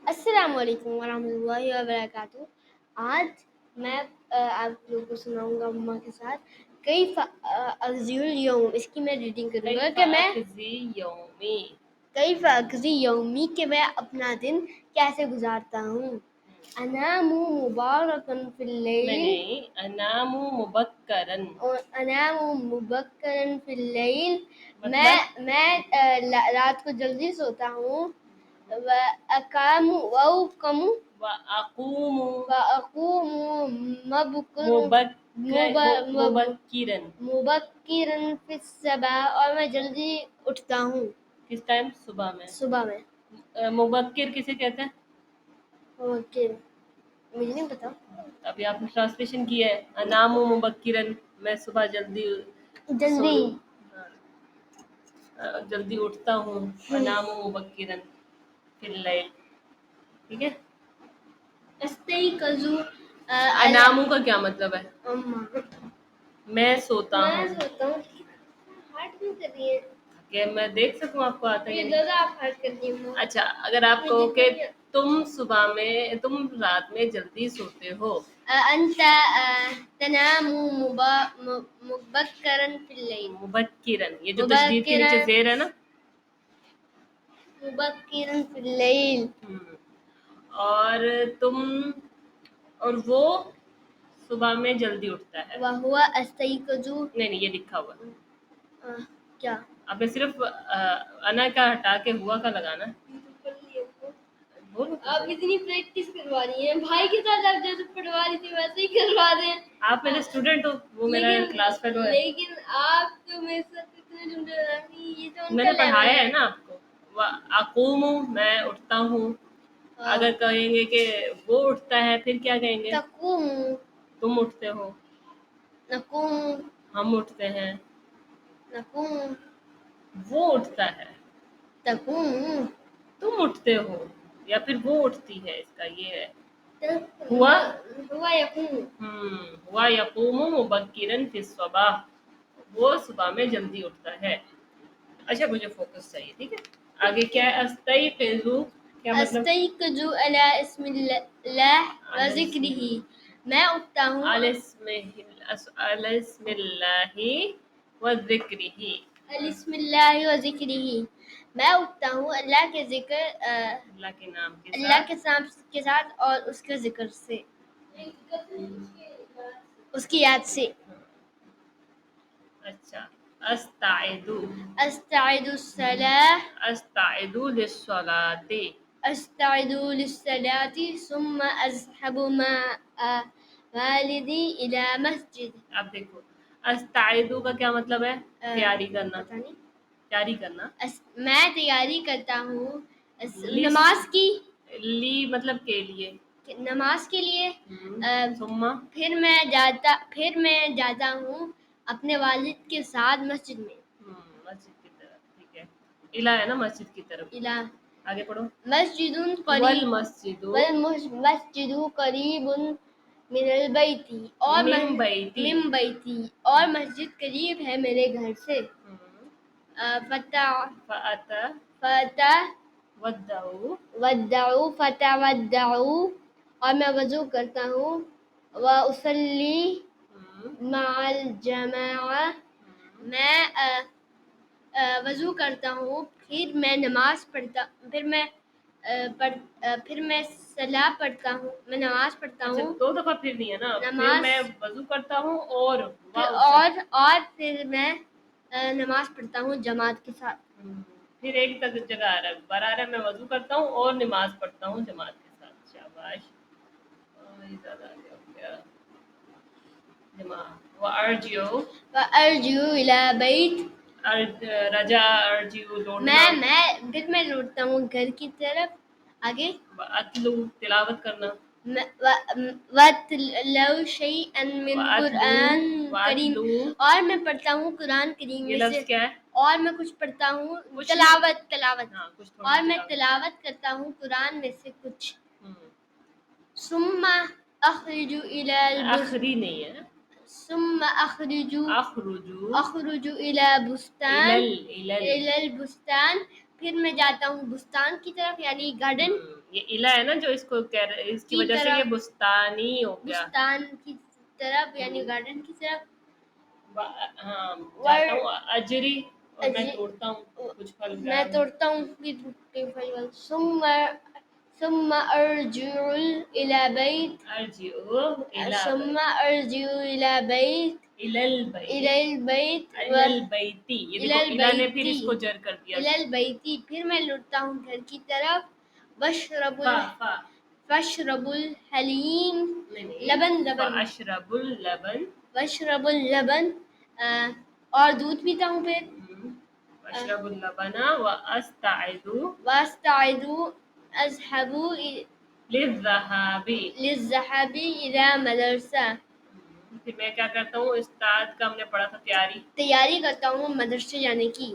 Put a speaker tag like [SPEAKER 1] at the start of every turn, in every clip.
[SPEAKER 1] السلام علیکم ورحمۃ اللہ وبرکاتہ. آج میں آپ لوگوں کو سناؤں گا مما کے ساتھ کیف اقضی الیوم. اس کی میں ریڈنگ کروں گا کہ میں کیف اقضی یومی کہ میں اپنا دن کیسے گزارتا ہوں. انام مبارکن فی اللیل
[SPEAKER 2] انام مبکرن
[SPEAKER 1] انام مبکرن فی اللیل.
[SPEAKER 2] مطلب
[SPEAKER 1] میں رات کو جلدی سوتا ہوں. وَأَقَامُ
[SPEAKER 2] واقوم مبکرن
[SPEAKER 1] مبکرن فی الصباح. اور میں جلدی اٹھتا ہوں.
[SPEAKER 2] کس ٹائم؟ صبح میں. مبکر کسے کہتے ہیں؟
[SPEAKER 1] اوکے مجھے نہیں پتا.
[SPEAKER 2] ابھی آپ نے ٹرانسلیشن کیا ہے انام مبکرن، میں صبح جلدی جلدی اٹھتا ہوں. انام مبکرن فی اللیل. ٹھیک ہے.
[SPEAKER 1] استيقظ
[SPEAKER 2] انامو کا کیا مطلب ہے؟ میں سوتا ہوں.
[SPEAKER 1] ہارٹ کیوں کر رہی ہے
[SPEAKER 2] کہ میں دیکھ سکوں آپ کو آتا ہے.
[SPEAKER 1] آپ ہارٹ کر رہی ہو.
[SPEAKER 2] اچھا، اگر آپ کہو کہ تم رات میں جلدی سوتے ہو.
[SPEAKER 1] انت تنام مبکرن فی اللیل.
[SPEAKER 2] مبکرن، یہ جو تشدید کے نیچے زیر ہے نا،
[SPEAKER 1] مبکرن فی اللیل.
[SPEAKER 2] اور وہ صبح میں جلدی اٹھتا ہے.
[SPEAKER 1] وہو استيقظ.
[SPEAKER 2] نہیں یہ لکھا ہوا.
[SPEAKER 1] کیا؟
[SPEAKER 2] اب صرف انا کا ہٹا کے ہوا کا لگانا.
[SPEAKER 1] آپ اتنی پریکٹس کروا رہی ہیں بھائی کے ساتھ. آپ جیسے پڑھوا رہی تھی ویسے ہی کروا رہے ہیں.
[SPEAKER 2] آپ میرے اسٹوڈنٹ ہو، وہ میرا کلاس فیلو ہے.
[SPEAKER 1] لیکن آپ تو میرے ساتھ اتنے یہ تو
[SPEAKER 2] میں نے پڑھایا ہے نا آپ کو. اقوم، میں اٹھتا ہوں. اگر کہیں گے کہ وہ اٹھتا ہے پھر کیا کہیں گے؟
[SPEAKER 1] تقوم.
[SPEAKER 2] تم اٹھتے ہو.
[SPEAKER 1] نقوم.
[SPEAKER 2] ہم اٹھتے ہیں.
[SPEAKER 1] نقوم.
[SPEAKER 2] وہ اٹھتا ہے.
[SPEAKER 1] تقوم.
[SPEAKER 2] تم اٹھتے ہو یا پھر وہ اٹھتی ہے. اس کا یہ ہے ہوا
[SPEAKER 1] یقوم.
[SPEAKER 2] ہوا یقوم مبکرن فی الصباح. وہ صبح میں جلدی اٹھتا ہے. اچھا مجھے فوکس چاہیے. ٹھیک ہے. آگے کیا ہے؟ استيقظ کیا مطلب؟
[SPEAKER 1] استيقظ علی اسم اللہ و ذکرہ. میں اٹھتا ہوں
[SPEAKER 2] علی اسم اللہ و ذکرہ.
[SPEAKER 1] اسم اللہ و ذکرہ. میں اٹھتا ہوں اللہ کے ذکر
[SPEAKER 2] اللہ کے نام کے
[SPEAKER 1] اللہ
[SPEAKER 2] ساتھ
[SPEAKER 1] کے ساتھ اور اس کے ذکر سے، اس کی یاد سے.
[SPEAKER 2] اچھا. استعد
[SPEAKER 1] الصلاۃ.
[SPEAKER 2] استعد للصلاۃ.
[SPEAKER 1] استعد للصلاۃ ثم اذهب مع والدی الی مسجد.
[SPEAKER 2] اب دیکھو استعد کا کیا مطلب ہے؟ تیاری کرنا. تیاری کرنا.
[SPEAKER 1] میں تیاری کرتا ہوں نماز کی.
[SPEAKER 2] لی مطلب کے لیے،
[SPEAKER 1] نماز کے لیے.
[SPEAKER 2] ثم
[SPEAKER 1] پھر میں جاتا ہوں اپنے والد کے ساتھ مسجد میں.
[SPEAKER 2] مسجد کی طرف. ٹھیک ہے. الا ہے نا مسجد کی طرف.
[SPEAKER 1] الا.
[SPEAKER 2] آگے پڑھو.
[SPEAKER 1] مسجد قریب. والمسجد قریب من البیت. اور
[SPEAKER 2] من بیتی.
[SPEAKER 1] من بیتی. اور مسجد قریب ہے میرے گھر سے. فتودعوا. اور میں وضو کرتا ہوں. واصلی مع الجماعہ. میں وضو کرتا ہوں پھر میں نماز پڑھتا پھر میں صلاح پڑھتا ہوں. میں نماز پڑھتا ہوں.
[SPEAKER 2] دو دفعہ پھر نہیں ہے نا. پھر میں وضو کرتا ہوں
[SPEAKER 1] اور پھر میں نماز پڑھتا ہوں جماعت کے ساتھ.
[SPEAKER 2] پھر ایک جگہ آ رہا ہے، بر آ رہا ہے میں وضو کرتا ہوں اور نماز پڑھتا ہوں جماعت کے ساتھ. شاباش. وارجو
[SPEAKER 1] الی بیت.
[SPEAKER 2] رجا ارجو لوٹنا.
[SPEAKER 1] پھر میں لوٹتا ہوں گھر کی طرف. آگے
[SPEAKER 2] اتلو تلاوت کرنا.
[SPEAKER 1] وَاتْلُو شَيْئًا مِّن قرآن کریم. اور میں پڑھتا ہوں قرآن کریم میں سے.
[SPEAKER 2] کیا ہے؟
[SPEAKER 1] اور میں کچھ پڑھتا ہوں تلاوت. اور میں تلاوت کرتا ہوں قرآن میں سے کچھ. ثم اخرج الى
[SPEAKER 2] آخری نہیں ہے.
[SPEAKER 1] ثم اخرج الى البستان. پھر میں جاتا ہوں بستان کی طرف یعنی گارڈن
[SPEAKER 2] یہ الا ہے نا جو اس کو اس کی
[SPEAKER 1] کی
[SPEAKER 2] وجہ سے
[SPEAKER 1] طرف،
[SPEAKER 2] یہ بستانی ہو گیا.
[SPEAKER 1] بستان کی طرف یعنی گارڈن کی طرف.
[SPEAKER 2] ہاں جاتا ہوں اجری اور میں
[SPEAKER 1] اجری-
[SPEAKER 2] توڑتا ہوں کچھ پھل
[SPEAKER 1] میں
[SPEAKER 2] وغیرہ.
[SPEAKER 1] توڑتا ہوں ثم ارجع الى بیت
[SPEAKER 2] ارجعو الا
[SPEAKER 1] ثم ارجع الى بیت
[SPEAKER 2] الى البیت
[SPEAKER 1] الى البیت
[SPEAKER 2] الى البیتی. یہ دیکھو الا نے پھر اس کو جر کر دیا.
[SPEAKER 1] الى البیتی. پھر میں لوٹتا ہوں گھر کی طرف. واشرب
[SPEAKER 2] فا
[SPEAKER 1] فاشرب الحلیم
[SPEAKER 2] نہیں
[SPEAKER 1] لبن
[SPEAKER 2] فاشرب اللبن.
[SPEAKER 1] واشرب اللبن اور دودھ پیتا ہوں. پھر
[SPEAKER 2] واشرب اللبن واستعد
[SPEAKER 1] واستعد اذهب
[SPEAKER 2] للذهاب.
[SPEAKER 1] للذهاب الى مدرسہ.
[SPEAKER 2] پھر میں کیا کرتا ہوں استاد کا ہم نے پڑھا تھا
[SPEAKER 1] تیاری کرتا ہوں مدرسے جانے کی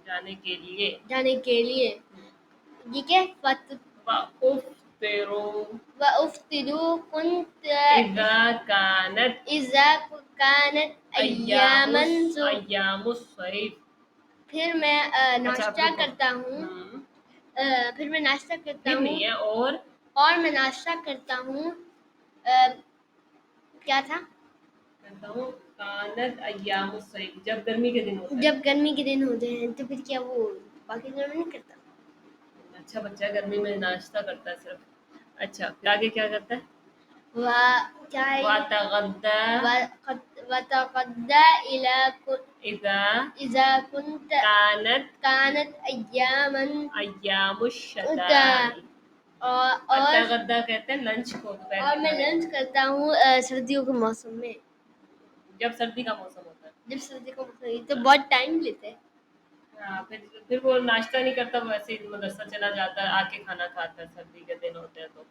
[SPEAKER 2] جانے کے لیے.
[SPEAKER 1] ٹھیک ہے.
[SPEAKER 2] وافطر
[SPEAKER 1] وافطر كنت
[SPEAKER 2] اذا كانت
[SPEAKER 1] ایام
[SPEAKER 2] ایام الصیف.
[SPEAKER 1] پھر میں ناشتہ کرتا ہوں. پھر میں ناشتہ کرتا
[SPEAKER 2] پھر
[SPEAKER 1] ہوں
[SPEAKER 2] نہیں ہے
[SPEAKER 1] اور میں ناشتہ کرتا ہوں. کیا تھا؟
[SPEAKER 2] کرتا ہوں کانت ایام الصیف جب گرمی کے دن ہوتے ہیں.
[SPEAKER 1] جب گرمی کے دن ہوتے ہیں تو پھر کیا وہ باقی دنوں میں نہیں کرتا؟
[SPEAKER 2] اچھا بچہ گرمی میں ناشتہ کرتا ہے صرف. اچھا پھر آگے کیا کرتا ہے؟ وتغدى
[SPEAKER 1] إلى
[SPEAKER 2] اذا
[SPEAKER 1] كنت
[SPEAKER 2] كانت
[SPEAKER 1] أياما
[SPEAKER 2] ایام الشتاء.
[SPEAKER 1] اور
[SPEAKER 2] اتغدى کہتے ہیں لنچ کو.
[SPEAKER 1] اور میں لنچ کرتا ہوں سردیوں کے موسم میں.
[SPEAKER 2] جب سردی کا موسم ہوتا ہے.
[SPEAKER 1] جب سردی کا موسم تو بہت ٹائم لیتے ہیں.
[SPEAKER 2] پھر وہ ناشتہ نہیں کرتا وہ ایسے ہی مدرسہ چلا جاتا ہے آ کے کھانا کھاتا ہے. سردی کے دن ہوتے ہیں تو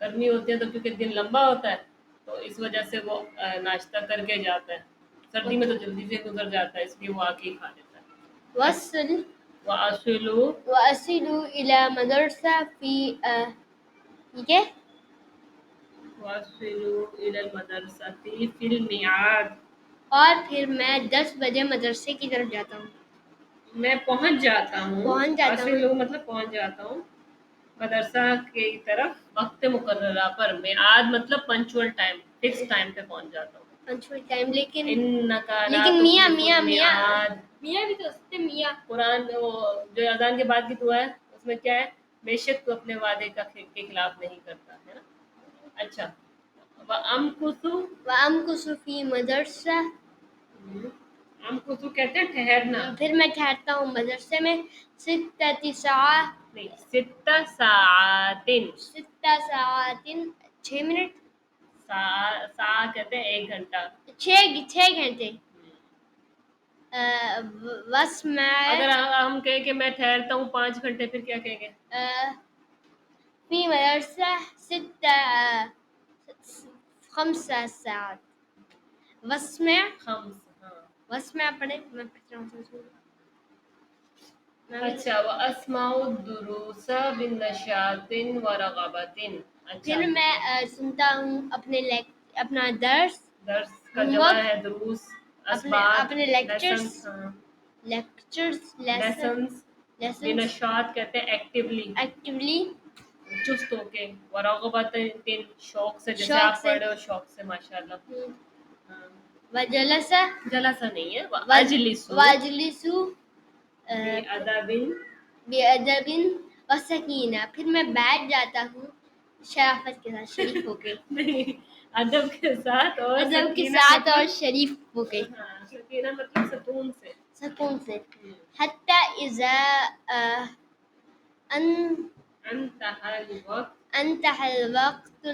[SPEAKER 2] گرمی ہوتی ہے تو کیونکہ دن لمبا ہوتا ہے تو اس وجہ سے وہ ناشتہ کر کے جاتا ہے. سردی میں تو جلدی سے گزر جاتا ہے اس لیے وہ آ کے ہی کھا لیتا ہے.
[SPEAKER 1] وصل
[SPEAKER 2] وأصل
[SPEAKER 1] إلى مدرسة في ٹھیک ہے.
[SPEAKER 2] وأصل إلى المدرسة في الميعاد.
[SPEAKER 1] اور پھر میں 10 بجے مدرسے کی طرف جاتا ہوں.
[SPEAKER 2] میں پہنچ جاتا ہوں.
[SPEAKER 1] ہوں
[SPEAKER 2] مطلب پہنچ جاتا ہوں مدرسہ کی طرف وقت مقررہ پر. میعاد مطلب پنچول ٹائم فکس ٹائم پہ پہنچ جاتا ہوں.
[SPEAKER 1] پنچول ٹائم لیکن
[SPEAKER 2] میاں
[SPEAKER 1] میاں بھی تو ہوتے میاں.
[SPEAKER 2] قرآن جو اذان کے بعد کی دعا ہے اس میں کیا ہے؟ بے شک تو اپنے وعدے کے خلاف نہیں کرتا ہے نا. اچھا
[SPEAKER 1] وأمكث في مدرسة.
[SPEAKER 2] امکث کہتے ہیں ٹھہرنا.
[SPEAKER 1] پھر میں ٹھہرتا ہوں مدرسے میں 6 ساعات.
[SPEAKER 2] نہیں 6 ساعات.
[SPEAKER 1] 6 منٹ.
[SPEAKER 2] سا کہتے ہیں 1 گھنٹہ.
[SPEAKER 1] 6 گھنٹے.
[SPEAKER 2] اگر ہم کہیں کہ میں ٹھہرتا ہوں 5 گھنٹے پھر کیا کہیں گے؟
[SPEAKER 1] في مدرسة 5 ساعات. واسمع پڑھے میں پڑھ رہا ہوں.
[SPEAKER 2] اچھا واسمع الدروس بالنشاط ورغبۃ.
[SPEAKER 1] پھر میں سنتا ہوں اپنا درس
[SPEAKER 2] کا جمع ہے دروس.
[SPEAKER 1] اپنے لیکچرز
[SPEAKER 2] بنشاط کہتے ہیں ایکٹیولی چست ہو کے. ورغبۃ شوق سے جیسے آپ پڑھ رہے ہو شوق سے ماشاءاللہ.
[SPEAKER 1] وجلسہ
[SPEAKER 2] نہیں ہے واجلس
[SPEAKER 1] بِأَدَبٍ وسکینہ. پھر میں بیٹھ جاتا ہوں شرافت کے ساتھ شریف ہو کے.
[SPEAKER 2] ادب کے ساتھ اور
[SPEAKER 1] شریف ہو کے.
[SPEAKER 2] سکینہ مطلب سکون سے.
[SPEAKER 1] حتی اذا انتهى الوقت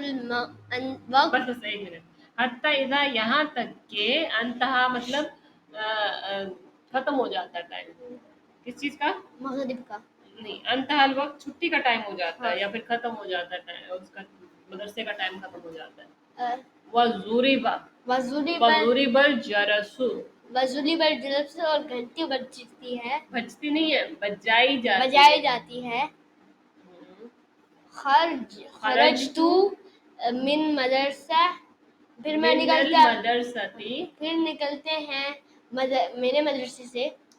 [SPEAKER 2] بس 1 منٹ. حتی اذا یہاں تک کہ انتہا مطلب ختم ہو جاتا ہے ٹائم. کس چیز کا؟
[SPEAKER 1] مغرب کا.
[SPEAKER 2] نہیں انتہا الوقت چھٹی کا ٹائم ہو جاتا ہے یا پھر ختم ہو جاتا ہے اس کا مدرسے کا ٹائم ختم ہو جاتا ہے. وضرب الجرس.
[SPEAKER 1] اور گھنٹی بجتی ہے.
[SPEAKER 2] بجتی نہیں ہے بجائی
[SPEAKER 1] جاتی ہے. خرجت من مدرسہ. پھر میں نکلتے ہیں میرے مدرسے سے.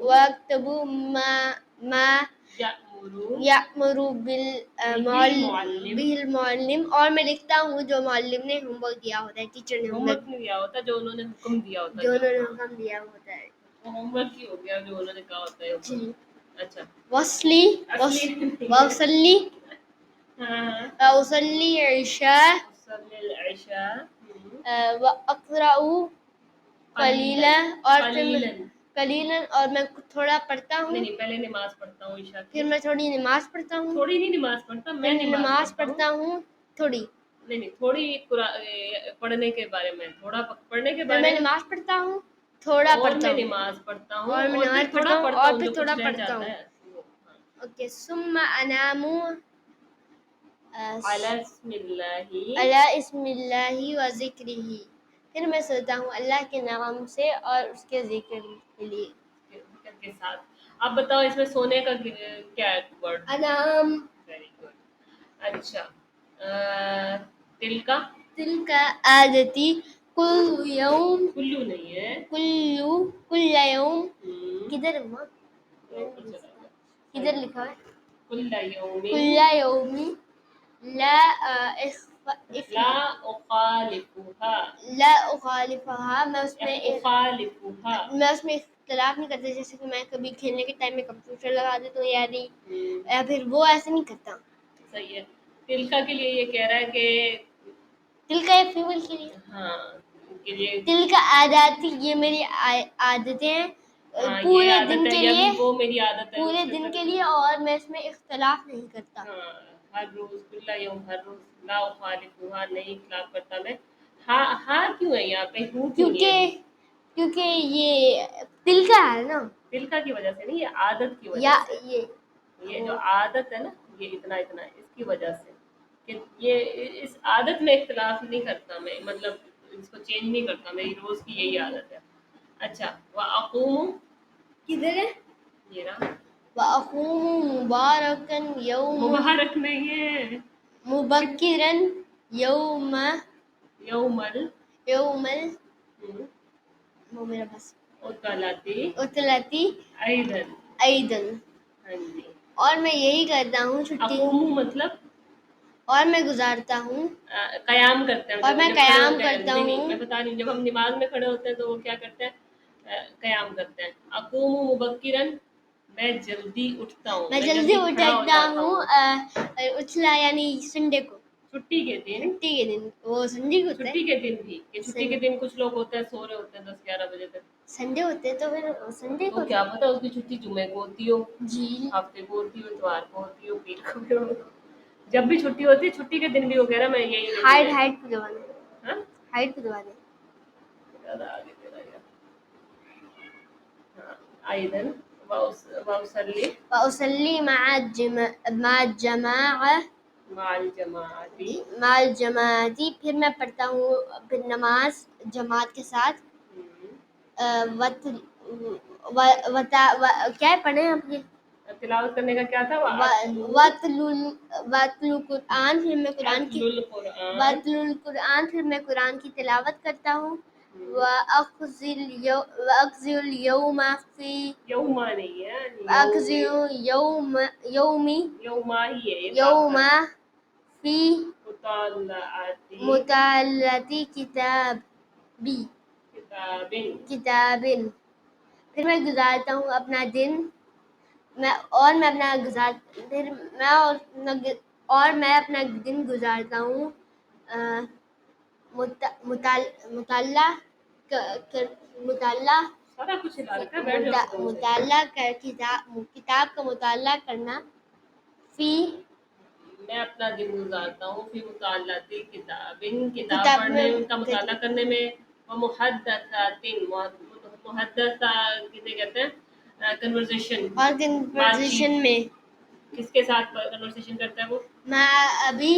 [SPEAKER 1] واكتبوا ما
[SPEAKER 2] یأمرو
[SPEAKER 1] یأمر
[SPEAKER 2] بالمعلم،
[SPEAKER 1] بالمعلم، اور میں لکھتا ہوں جو معلم نے ہوم ورک دیا ہوتا ہے، ٹیچر نے
[SPEAKER 2] ہوم ورک نہیں دیا ہوتا، جو انہوں نے حکم دیا ہوتا ہے،
[SPEAKER 1] جو انہوں نے حکم دیا ہوتا ہے.
[SPEAKER 2] وہ ہوم ورک ہی ہو گیا جو انہوں نے کہا ہوتا ہے حکم.
[SPEAKER 1] جی.
[SPEAKER 2] اچھا
[SPEAKER 1] وصلی وصلی
[SPEAKER 2] ہاں
[SPEAKER 1] وصلی عشاء
[SPEAKER 2] صلی العشاء
[SPEAKER 1] واقرأ قلیلا، اور پھر میں
[SPEAKER 2] قلیلاً،
[SPEAKER 1] قلیلا، اور میں تھوڑا پڑھتا ہوں.
[SPEAKER 2] نہیں پہلے نماز پڑھتا ہوں عشاء کی،
[SPEAKER 1] پھر میں تھوڑی نماز پڑھتا ہوں.
[SPEAKER 2] تھوڑی نہیں نماز پڑھتا میں
[SPEAKER 1] نماز پڑھتا ہوں تھوڑی.
[SPEAKER 2] نہیں تھوڑی پڑھنے کے بارے میں، تھوڑا پڑھنے کے
[SPEAKER 1] پھر
[SPEAKER 2] بارے
[SPEAKER 1] میں
[SPEAKER 2] میں،
[SPEAKER 1] نماز پڑھتا ہوں، تھوڑا
[SPEAKER 2] اور
[SPEAKER 1] پڑھتا
[SPEAKER 2] میں
[SPEAKER 1] ہوں،
[SPEAKER 2] نماز پڑھتا ہوں،
[SPEAKER 1] اور میں
[SPEAKER 2] اور
[SPEAKER 1] نماز
[SPEAKER 2] پھر
[SPEAKER 1] پڑھتا
[SPEAKER 2] تھوڑا
[SPEAKER 1] ہوں،
[SPEAKER 2] پڑھتا
[SPEAKER 1] اور
[SPEAKER 2] ہوں
[SPEAKER 1] پھر
[SPEAKER 2] جو
[SPEAKER 1] تھوڑا
[SPEAKER 2] کچھ رہ
[SPEAKER 1] پڑھتا
[SPEAKER 2] جاتا
[SPEAKER 1] ہوں.
[SPEAKER 2] ہے وہ.
[SPEAKER 1] اوکے. ثم انام
[SPEAKER 2] علی بسم اللہ،
[SPEAKER 1] علی اسم اللہ و ذکرہ، پھر میں سوتا ہوں اللہ کے نام سے اور اس کے ذکر کے لیے.
[SPEAKER 2] ذکر کے ساتھ. اب بتاؤ اس میں سونے کا کیا ہے ورڈ؟
[SPEAKER 1] انام.
[SPEAKER 2] Very good. اچھا دل کا؟
[SPEAKER 1] دل کا عادتی کل یوم،
[SPEAKER 2] کلو نہیں ہے،
[SPEAKER 1] کل یوم.
[SPEAKER 2] ہم،
[SPEAKER 1] کدھر ہے؟
[SPEAKER 2] اوپر چلا گیا.
[SPEAKER 1] کدھر لکھا ہے؟
[SPEAKER 2] کل یوم
[SPEAKER 1] کل یومی لا
[SPEAKER 2] لا اخالفها،
[SPEAKER 1] لا اخالفها، میں اس میں
[SPEAKER 2] اخالفها،
[SPEAKER 1] اختلاف نہیں کرتا. جیسے کہ میں کبھی کھیلنے کے ٹائم میں کمپیوٹر لگا دیتا ہوں یا نہیں، یا پھر وہ ایسے نہیں کرتا.
[SPEAKER 2] صحیح ہے. تلکا کے لیے یہ کہہ رہا ہے کہ
[SPEAKER 1] دل کا ایک فیمل کے لیے،
[SPEAKER 2] ہاں کہ یہ
[SPEAKER 1] دل کا عادات، یہ میری عادتیں ہیں
[SPEAKER 2] ہاں یہ
[SPEAKER 1] پورے
[SPEAKER 2] عادت
[SPEAKER 1] دن
[SPEAKER 2] ہے،
[SPEAKER 1] کے
[SPEAKER 2] یا
[SPEAKER 1] لیے،
[SPEAKER 2] وہ میری عادت ہے
[SPEAKER 1] پورے
[SPEAKER 2] اس
[SPEAKER 1] دن
[SPEAKER 2] سے
[SPEAKER 1] کے لیے، اور میں اس میں اختلاف نہیں کرتا.
[SPEAKER 2] ہاں ہر روز کل یوم، ہر روز لا اخالفها، نہیں اختلاف کرتا میں. ہاں کیوں ہے یہاں پہ؟ ہوں کیوں نہیں ہے؟
[SPEAKER 1] کیونکہ یہ دل کا ہے نا،
[SPEAKER 2] تلکا کی وجہ سے نہیں، یہ عادت کی وجہ
[SPEAKER 1] یا
[SPEAKER 2] سے.
[SPEAKER 1] یہ
[SPEAKER 2] یہ جو عادت ہے نا، یہ اتنا اس کی وجہ سے کہ یہ اس عادت میں اختلاف نہیں کرتا میں، مطلب اس کو چینج نہیں کرتا، میری روز کی یہی عادت ہے. اچھا واقوم،
[SPEAKER 1] کدھر ہے؟
[SPEAKER 2] یہ رہا.
[SPEAKER 1] واقوم مبارکن یوم،
[SPEAKER 2] مبارک نہیں ہے،
[SPEAKER 1] مبکرن یوم،
[SPEAKER 2] یومل
[SPEAKER 1] وہ میرا بس
[SPEAKER 2] اتلاتی
[SPEAKER 1] اتلتی
[SPEAKER 2] ایدن.
[SPEAKER 1] ایدن.
[SPEAKER 2] ہاں جی.
[SPEAKER 1] اور میں یہی کرتا ہوں چھٹی،
[SPEAKER 2] اقوم مطلب
[SPEAKER 1] اور میں گزارتا ہوں،
[SPEAKER 2] قیام کرتے ہیں
[SPEAKER 1] اور میں
[SPEAKER 2] جب کھڑے
[SPEAKER 1] قیام
[SPEAKER 2] ہوتے ہیں.
[SPEAKER 1] کرتا
[SPEAKER 2] نہیں
[SPEAKER 1] ہوں.
[SPEAKER 2] میں بتا رہی ہوں، جب ہم نماز میں کھڑے ہوتے ہیں تو وہ کیا کرتے ہیں؟ قیام کرتے ہیں. اقوم مبکرن، میں جلدی اٹھتا ہوں،
[SPEAKER 1] میں جلدی
[SPEAKER 2] جلدی کھڑا ہو
[SPEAKER 1] اٹھتا
[SPEAKER 2] جاتا
[SPEAKER 1] ہوں. اچھلا یعنی سنڈے کو،
[SPEAKER 2] چھٹی کے دن.
[SPEAKER 1] چھٹی کے دن، وہ سنڈے کو ہوتا ہے.
[SPEAKER 2] چھٹی کے دن بھی، کہ چھٹی کے دن کچھ لوگ ہوتے ہیں سو رہے ہوتے ہیں 10-11 بجے تک.
[SPEAKER 1] سنڈے ہوتے ہیں تو پھر سنڈے کو
[SPEAKER 2] تو کیا پتہ اس کی چھٹی جمعے کو ہوتی ہو،
[SPEAKER 1] جی
[SPEAKER 2] ہفتے کو ہوتی ہو، اتوار کو ہوتی ہو، پیر کو بھی ہو. جب بھی چھٹی ہوتی ہے، چھٹی کے دن بھی وہ کہہ رہا میں یہی
[SPEAKER 1] ہائٹ کو دبا دیں،
[SPEAKER 2] ہاں
[SPEAKER 1] ہائٹ کو دبا دیں.
[SPEAKER 2] زیادہ آگے چلا گیا. ایدن واصلی
[SPEAKER 1] واصلی مع الجماعة،
[SPEAKER 2] مع الجماعتی،
[SPEAKER 1] مع الجماعتی، پھر میں پڑھتا ہوں پھر نماز جماعت کے ساتھ. کیا پڑھے آپ؟ یہ
[SPEAKER 2] تلاوت کرنے کا کیا تھا؟
[SPEAKER 1] واتلو قرآن، پھر میں قرآن کی
[SPEAKER 2] القرآن،
[SPEAKER 1] واتلو القرآن، پھر میں قرآن کی تلاوت کرتا ہوں. وأقضي اليوم في
[SPEAKER 2] یوما نہیں ہے،
[SPEAKER 1] أقضي يومي
[SPEAKER 2] یوما ہی ہے،
[SPEAKER 1] يوم في
[SPEAKER 2] مطالعاتی
[SPEAKER 1] مطالعة کتاب. پھر میں گزارتا ہوں اپنا دن، اور میں اپنا دن گزارتا ہوں مطالعہ
[SPEAKER 2] سارا کچھ ہلا رکھا ہے، بیٹھ جاؤ سکون سے.
[SPEAKER 1] مطالعہ کر کتاب کا مطالعہ کرنا. فی
[SPEAKER 2] میں اپنا دن گزارتا ہوں فی مطالعاتی کتاب
[SPEAKER 1] کتاب میں
[SPEAKER 2] پڑھنے کا مطالعہ کرنے میں. محدثات، محدثہ کسے کہتے ہیں؟ کنورزیشن،
[SPEAKER 1] اور
[SPEAKER 2] بات
[SPEAKER 1] کنورزیشن
[SPEAKER 2] چیت.
[SPEAKER 1] میں
[SPEAKER 2] کس کے ساتھ کنورسیشن کرتا ہے وہ؟
[SPEAKER 1] میں ابھی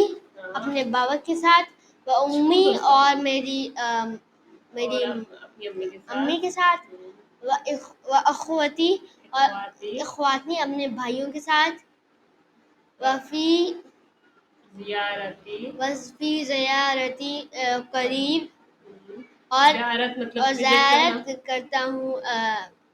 [SPEAKER 1] اپنے بابا کے ساتھ، امی اور میری
[SPEAKER 2] اپنی
[SPEAKER 1] امی کے ساتھ، اخوتی اور اخواتی اپنے بھائیوں کے ساتھ. وفی زیارتی قریب، اور
[SPEAKER 2] زیارت مطلب
[SPEAKER 1] زیارت کرتا ہوں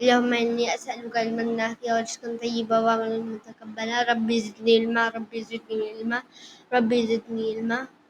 [SPEAKER 1] اللهم إني أسألك علما نافعا ورزقا طيبا وعملا متقبلا ربي زدني علما ربي زدني علما ربي زدني علما.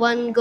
[SPEAKER 1] 1 go.